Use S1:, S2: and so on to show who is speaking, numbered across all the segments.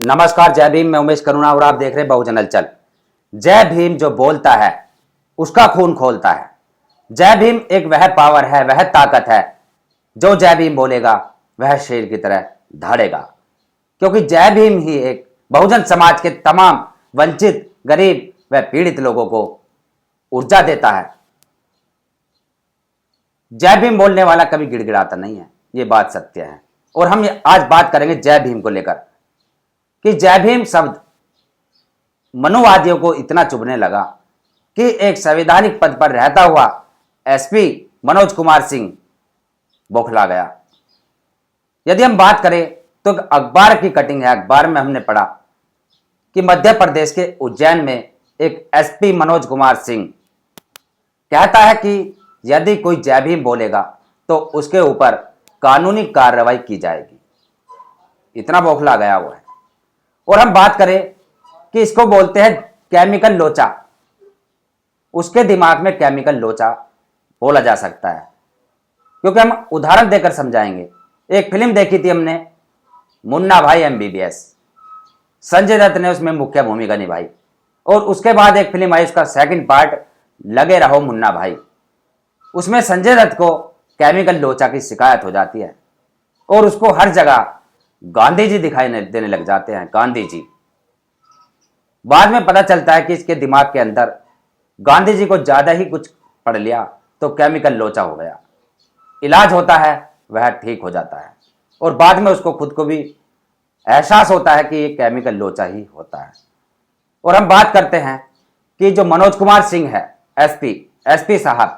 S1: नमस्कार, जय भीम। मैं उमेश करुणा और आप देख रहे हैं बहुजन हलचल। जय भीम जो बोलता है उसका खून खोलता है। जय भीम एक वह पावर है, वह ताकत है, जो जय भीम बोलेगा वह शेर की तरह दहाड़ेगा। क्योंकि जय भीम ही एक बहुजन समाज के तमाम वंचित, गरीब व पीड़ित लोगों को ऊर्जा देता है। जय भीम बोलने वाला कभी गिड़गिड़ाता नहीं है, ये बात सत्य है। और हम आज बात करेंगे जय भीम को लेकर कि जय भीम शब्द मनुवादियों को इतना चुभने लगा कि एक संवैधानिक पद पर रहता हुआ एसपी मनोज कुमार सिंह बौखला गया। यदि हम बात करें तो अखबार की कटिंग है। अखबार में हमने पढ़ा कि मध्य प्रदेश के उज्जैन में एक एसपी मनोज कुमार सिंह कहता है कि यदि कोई जय भीम बोलेगा तो उसके ऊपर कानूनी कार्रवाई की जाएगी। इतना बौखला गया हुआ है। और हम बात करें कि इसको बोलते हैं केमिकल लोचा। उसके दिमाग में केमिकल लोचा बोला जा सकता है, क्योंकि हम उदाहरण देकर समझाएंगे। एक फिल्म देखी थी हमने, मुन्ना भाई एमबीबीएस। संजय दत्त ने उसमें मुख्य भूमिका निभाई। और उसके बाद एक फिल्म आई, उसका सेकंड पार्ट लगे रहो मुन्ना भाई। उसमें संजय दत्त को केमिकल लोचा की शिकायत हो जाती है और उसको हर जगह गांधी जी दिखाई देने लग जाते हैं। गांधी जी। बाद में पता चलता है कि इसके दिमाग के अंदर गांधी जी को ज्यादा ही कुछ पढ़ लिया तो केमिकल लोचा हो गया। इलाज होता है, वह ठीक हो जाता है और बाद में उसको खुद को भी एहसास होता है कि ये केमिकल लोचा ही होता है। और हम बात करते हैं कि जो मनोज कुमार सिंह है, एसपी साहब,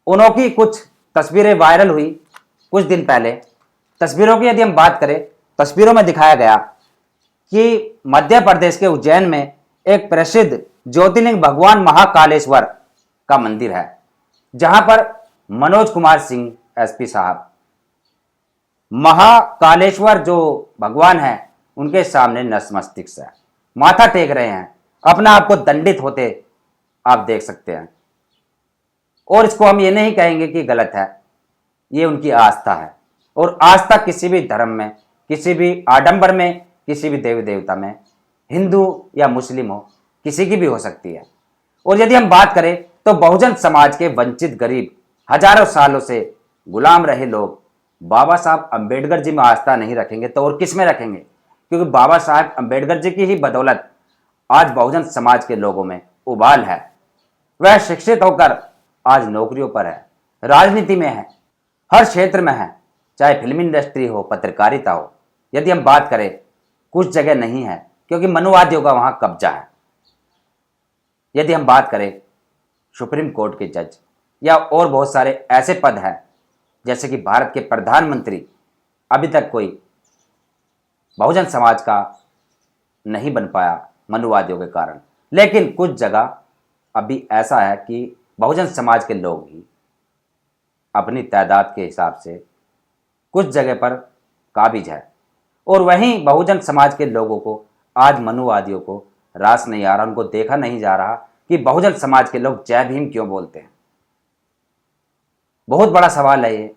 S1: उनकी कुछ तस्वीरें वायरल हुई कुछ दिन पहले। तस्वीरों की यदि हम बात करें, तस्वीरों में दिखाया गया कि मध्य प्रदेश के उज्जैन में एक प्रसिद्ध ज्योतिर्लिंग भगवान महाकालेश्वर का मंदिर है, जहां पर मनोज कुमार सिंह एसपी साहब महाकालेश्वर जो भगवान है उनके सामने नतमस्तक से माथा टेक रहे हैं, अपना आप को दंडित होते आप देख सकते हैं। और इसको हम ये नहीं कहेंगे कि गलत है, ये उनकी आस्था है। और आस्था किसी भी धर्म में, किसी भी आडंबर में, किसी भी देवी देवता में, हिंदू या मुस्लिम हो, किसी की भी हो सकती है। और यदि हम बात करें तो बहुजन समाज के वंचित, गरीब, हजारों सालों से गुलाम रहे लोग बाबा साहब अंबेडकर जी में आस्था नहीं रखेंगे तो और किस में रखेंगे? क्योंकि बाबा साहब अंबेडकर जी की ही बदौलत आज बहुजन समाज के लोगों में उबाल है। वह शिक्षित होकर आज नौकरियों पर है, राजनीति में है, हर क्षेत्र में है, चाहे फिल्म इंडस्ट्री हो, पत्रकारिता हो। यदि हम बात करें, कुछ जगह नहीं है क्योंकि मनुवादियों का वहां कब्जा है। यदि हम बात करें सुप्रीम कोर्ट के जज या और बहुत सारे ऐसे पद हैं, जैसे कि भारत के प्रधानमंत्री, अभी तक कोई बहुजन समाज का नहीं बन पाया मनुवादियों के कारण। लेकिन कुछ जगह अभी ऐसा है कि बहुजन समाज के लोग ही अपनी तादाद के हिसाब से कुछ जगह पर काबिज है। और वहीं बहुजन समाज के लोगों को आज मनुवादियों को रास नहीं आ रहा, उनको देखा नहीं जा रहा कि बहुजन समाज के लोग जय भीम क्यों बोलते हैं। बहुत बड़ा सवाल है ये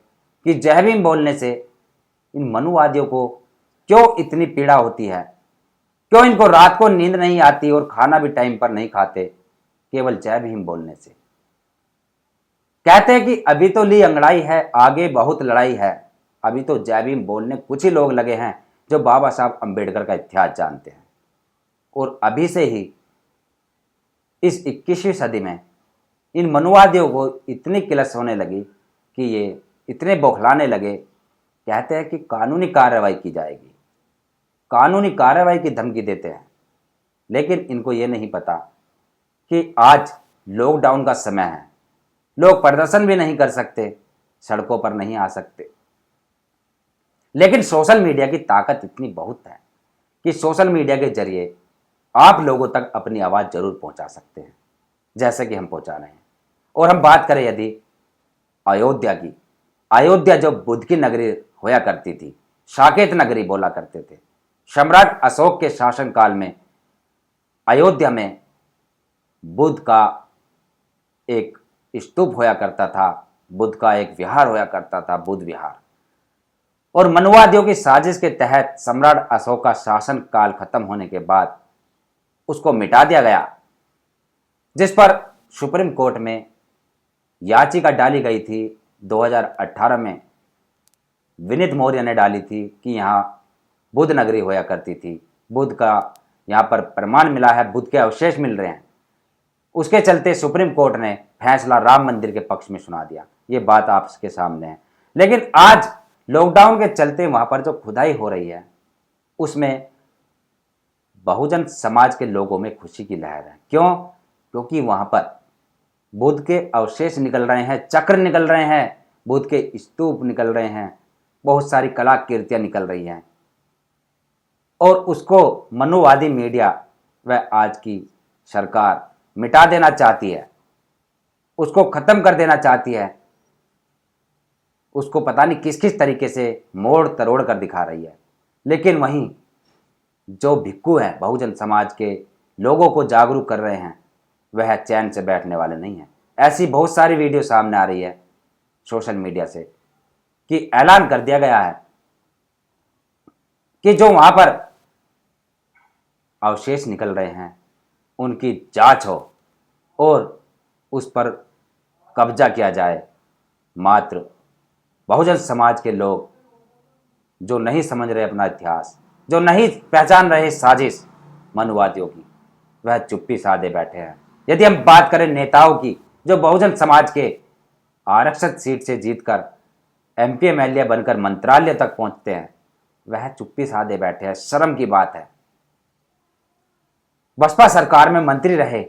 S1: कि जय भीम बोलने से इन मनुवादियों को क्यों इतनी पीड़ा होती है, क्यों इनको रात को नींद नहीं आती और खाना भी टाइम पर नहीं खाते केवल जय भीम बोलने से। कहते हैं कि अभी तो ली अंगड़ाई है, आगे बहुत लड़ाई है। अभी तो जय भीम बोलने कुछ ही लोग लगे हैं जो बाबा साहब अंबेडकर का इतिहास जानते हैं। और अभी से ही इस 21वीं सदी में इन मनुवादियों को इतनी किलस होने लगी कि ये इतने बौखलाने लगे, कहते हैं कि कानूनी कार्रवाई की जाएगी, कानूनी कार्रवाई की धमकी देते हैं। लेकिन इनको ये नहीं पता कि आज लॉकडाउन का समय है, लोग प्रदर्शन भी नहीं कर सकते, सड़कों पर नहीं आ सकते। लेकिन सोशल मीडिया की ताकत इतनी बहुत है कि सोशल मीडिया के जरिए आप लोगों तक अपनी आवाज़ जरूर पहुंचा सकते हैं, जैसे कि हम पहुंचा रहे हैं। और हम बात करें यदि अयोध्या की, अयोध्या जो बुद्ध की नगरी होया करती थी, साकेत नगरी बोला करते थे। सम्राट अशोक के शासनकाल में अयोध्या में बुद्ध का एक स्तूप होया करता था, बुद्ध का एक विहार होया करता था, बुद्ध विहार। और मनुवादियों की साजिश के तहत सम्राट अशोक का शासन काल खत्म होने के बाद उसको मिटा दिया गया, जिस पर सुप्रीम कोर्ट में याचिका डाली गई थी 2018 में। विनीत मौर्य ने डाली थी कि यहाँ बुद्ध नगरी होया करती थी, बुद्ध का यहाँ पर प्रमाण मिला है, बुद्ध के अवशेष मिल रहे हैं। उसके चलते सुप्रीम कोर्ट ने फैसला राम मंदिर के पक्ष में सुना दिया। ये बात आपके सामने है। लेकिन आज लॉकडाउन के चलते वहां पर जो खुदाई हो रही है उसमें बहुजन समाज के लोगों में खुशी की लहर है। क्यों? क्योंकि वहां पर बुद्ध के अवशेष निकल रहे हैं, चक्र निकल रहे हैं, बुद्ध के स्तूप निकल रहे हैं, बहुत सारी कलाकृतियां निकल रही हैं, और उसको मनुवादी मीडिया व आज की सरकार मिटा देना चाहती है, उसको खत्म कर देना चाहती है, उसको पता नहीं किस किस तरीके से मोड़ तरोड़ कर दिखा रही है। लेकिन वहीं जो भिक्खू हैं, बहुजन समाज के लोगों को जागरूक कर रहे हैं, वह चैन से बैठने वाले नहीं हैं। ऐसी बहुत सारी वीडियो सामने आ रही है सोशल मीडिया से कि ऐलान कर दिया गया है कि जो वहां पर अवशेष निकल रहे हैं उनकी जांच हो और उस पर कब्जा किया जाए। मात्र बहुजन समाज के लोग जो नहीं समझ रहे अपना इतिहास, जो नहीं पहचान रहे साजिश मनुवादियों की, वह चुप्पी साधे बैठे हैं। यदि हम बात करें नेताओं की जो बहुजन समाज के आरक्षित सीट से जीतकर MP MLA बनकर मंत्रालय तक पहुंचते हैं, वह चुप्पी साधे बैठे हैं। शर्म की बात है। बसपा सरकार में मंत्री रहे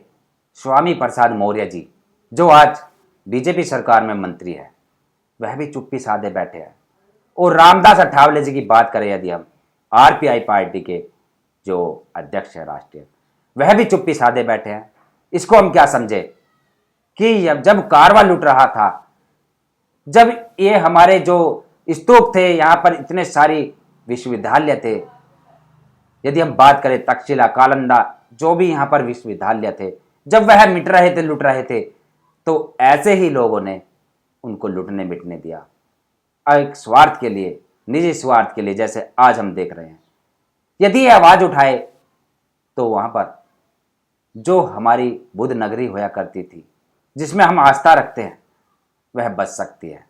S1: स्वामी प्रसाद मौर्य जी, जो आज बीजेपी सरकार में मंत्री है, वह भी चुप्पी साधे बैठे हैं। और रामदास अठावले जी की बात करें यदि हम, RPI पार्टी के जो अध्यक्ष है राष्ट्रीय, वह भी चुप्पी साधे बैठे हैं। इसको हम क्या समझे कि जब कारवा लूट रहा था, जब ये हमारे जो स्तूप थे, यहाँ पर इतने सारी विश्वविद्यालय थे, यदि हम बात करें तक्षशिला, कालंदा, जो भी यहाँ पर विश्वविद्यालय थे, जब वह मिट रहे थे, लुट रहे थे, तो ऐसे ही लोगों ने उनको लुटने मिटने दिया, एक स्वार्थ के लिए, निजी स्वार्थ के लिए, जैसे आज हम देख रहे हैं। यदि ये आवाज उठाए तो वहां पर जो हमारी बुद्ध नगरी होया करती थी, जिसमें हम आस्था रखते हैं, वह बच सकती है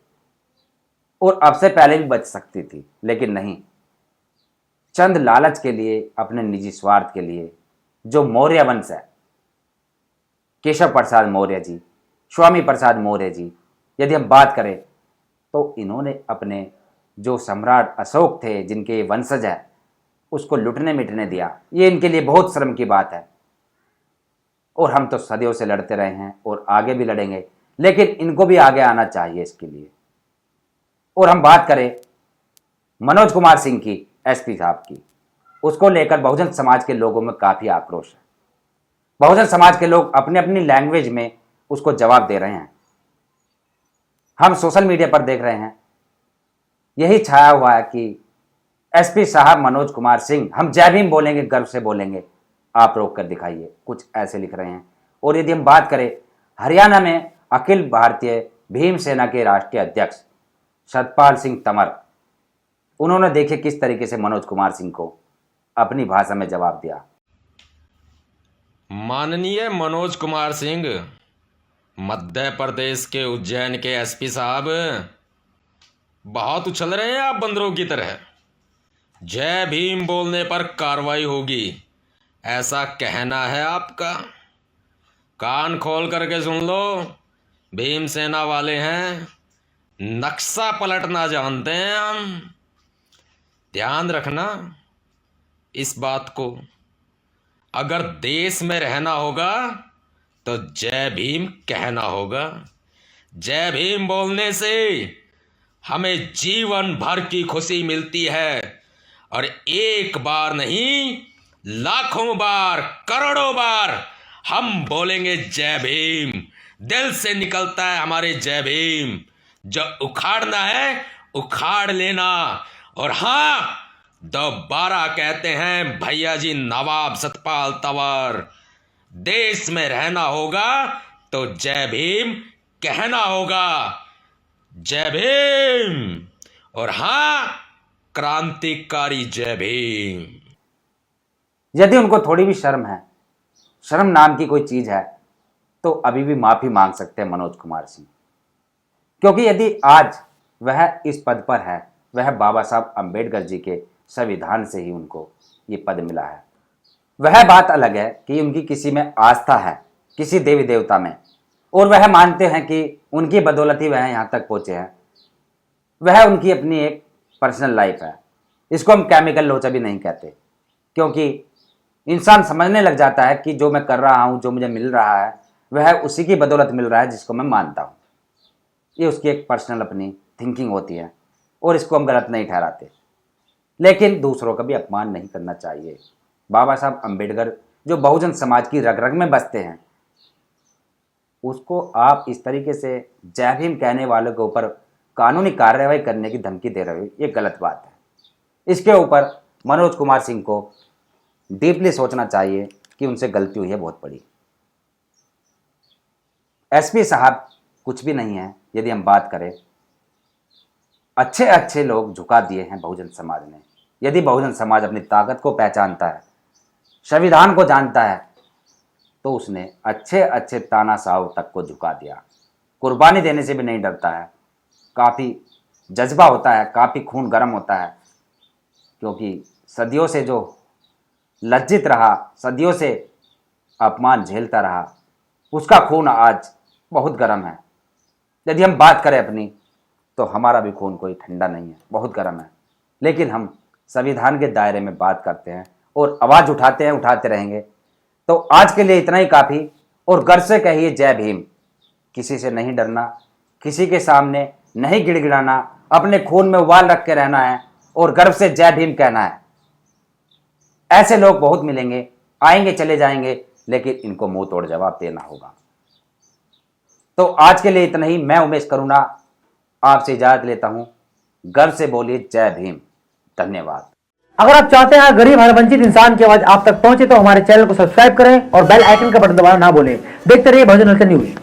S1: और अब से पहले भी बच सकती थी। लेकिन नहीं, चंद लालच के लिए, अपने निजी स्वार्थ के लिए, जो मौर्य वंश है, केशव प्रसाद मौर्य जी, स्वामी प्रसाद मौर्य जी, यदि हम बात करें तो इन्होंने अपने जो सम्राट अशोक थे, जिनके ये वंशज है, उसको लुटने मिटने दिया। ये इनके लिए बहुत शर्म की बात है। और हम तो सदियों से लड़ते रहे हैं और आगे भी लड़ेंगे, लेकिन इनको भी आगे आना चाहिए इसके लिए। और हम बात करें मनोज कुमार सिंह की, SP साहब की, उसको लेकर बहुजन समाज के लोगों में काफी आक्रोश है। बहुजन समाज के लोग अपनी अपनी लैंग्वेज में उसको जवाब दे रहे हैं। हम सोशल मीडिया पर देख रहे हैं, यही छाया हुआ है कि SP साहब मनोज कुमार सिंह, हम जय भीम बोलेंगे, गर्व से बोलेंगे, आप रोक कर दिखाइए, कुछ ऐसे लिख रहे हैं। और यदि हम बात करें हरियाणा में अखिल भारतीय भीम सेना के राष्ट्रीय अध्यक्ष सतपाल सिंह तंवर, उन्होंने देखे किस तरीके से मनोज कुमार सिंह को अपनी भाषा में जवाब दिया।
S2: माननीय मनोज कुमार सिंह, मध्य प्रदेश के उज्जैन के SP साहब, बहुत उछल रहे हैं आप बंदरों की तरह। जय भीम बोलने पर कार्रवाई होगी, ऐसा कहना है आपका। कान खोल करके सुन लो, भीम सेना वाले हैं, नक्शा पलटना जानते हैं हम। ध्यान रखना इस बात को। अगर देश में रहना होगा तो जय भीम कहना होगा। जय भीम बोलने से हमें जीवन भर की खुशी मिलती है, और एक बार नहीं, लाखों बार, करोड़ों बार हम बोलेंगे जय भीम। दिल से निकलता है हमारे जय भीम। जो उखाड़ना है उखाड़ लेना। और हाँ, दोबारा कहते हैं भैया जी नवाब सतपाल तंवर, देश में रहना होगा तो जय भीम कहना होगा। जय भीम। और हाँ, क्रांतिकारी जय भीम।
S1: यदि उनको थोड़ी भी शर्म है, शर्म नाम की कोई चीज है, तो अभी भी माफी मांग सकते हैं मनोज कुमार सिंह। क्योंकि यदि आज वह इस पद पर है, वह बाबा साहब अंबेडकर जी के संविधान से ही उनको ये पद मिला है। वह बात अलग है कि उनकी किसी में आस्था है, किसी देवी देवता में, और वह मानते हैं कि उनकी बदौलत ही वह यहाँ तक पहुँचे हैं। वह उनकी अपनी एक पर्सनल लाइफ है। इसको हम केमिकल लोचा भी नहीं कहते, क्योंकि इंसान समझने लग जाता है कि जो मैं कर रहा हूँ, जो मुझे मिल रहा है, वह उसी की बदौलत मिल रहा है जिसको मैं मानता हूँ। ये उसकी एक पर्सनल अपनी थिंकिंग होती है, और इसको हम गलत नहीं ठहराते। लेकिन दूसरों का भी अपमान नहीं करना चाहिए। बाबा साहब अंबेडकर जो बहुजन समाज की रग रग में बसते हैं, उसको आप इस तरीके से जय भीम कहने वालों के ऊपर कानूनी कार्रवाई करने की धमकी दे रहे हो, ये गलत बात है। इसके ऊपर मनोज कुमार सिंह को डीपली सोचना चाहिए कि उनसे गलती हुई है बहुत बड़ी। एसपी साहब कुछ भी नहीं है। यदि हम बात करें, अच्छे अच्छे लोग झुका दिए हैं बहुजन समाज ने। यदि बहुजन समाज अपनी ताकत को पहचानता है, संविधान को जानता है, तो उसने अच्छे अच्छे तानाशाह तक को झुका दिया। कुर्बानी देने से भी नहीं डरता है। काफ़ी जज्बा होता है, काफ़ी खून गर्म होता है, क्योंकि सदियों से जो लज्जित रहा, सदियों से अपमान झेलता रहा, उसका खून आज बहुत गर्म है। यदि हम बात करें अपनी, तो हमारा भी खून कोई ठंडा नहीं है, बहुत गर्म है। लेकिन हम संविधान के दायरे में बात करते हैं और आवाज़ उठाते हैं, उठाते रहेंगे। तो आज के लिए इतना ही काफ़ी। और गर्व से कहिए जय भीम। किसी से नहीं डरना, किसी के सामने नहीं गिड़गिड़ाना, अपने खून में उबाल रख के रहना है और गर्व से जय भीम कहना है। ऐसे लोग बहुत मिलेंगे, आएंगे चले जाएंगे, लेकिन इनको मुंह तोड़ जवाब देना होगा। तो आज के लिए इतना ही। मैं उमेश करुणा आपसे इजाजत लेता हूं। गर्व से बोलिए जय भीम। धन्यवाद।
S3: अगर आप चाहते हैं गरीब हर वंचित इंसान की आवाज आप तक पहुंचे, तो हमारे चैनल को सब्सक्राइब करें और बेल आइकन का बटन दबाना ना भूलें। देखते रहिए बहुजन हलचल न्यूज।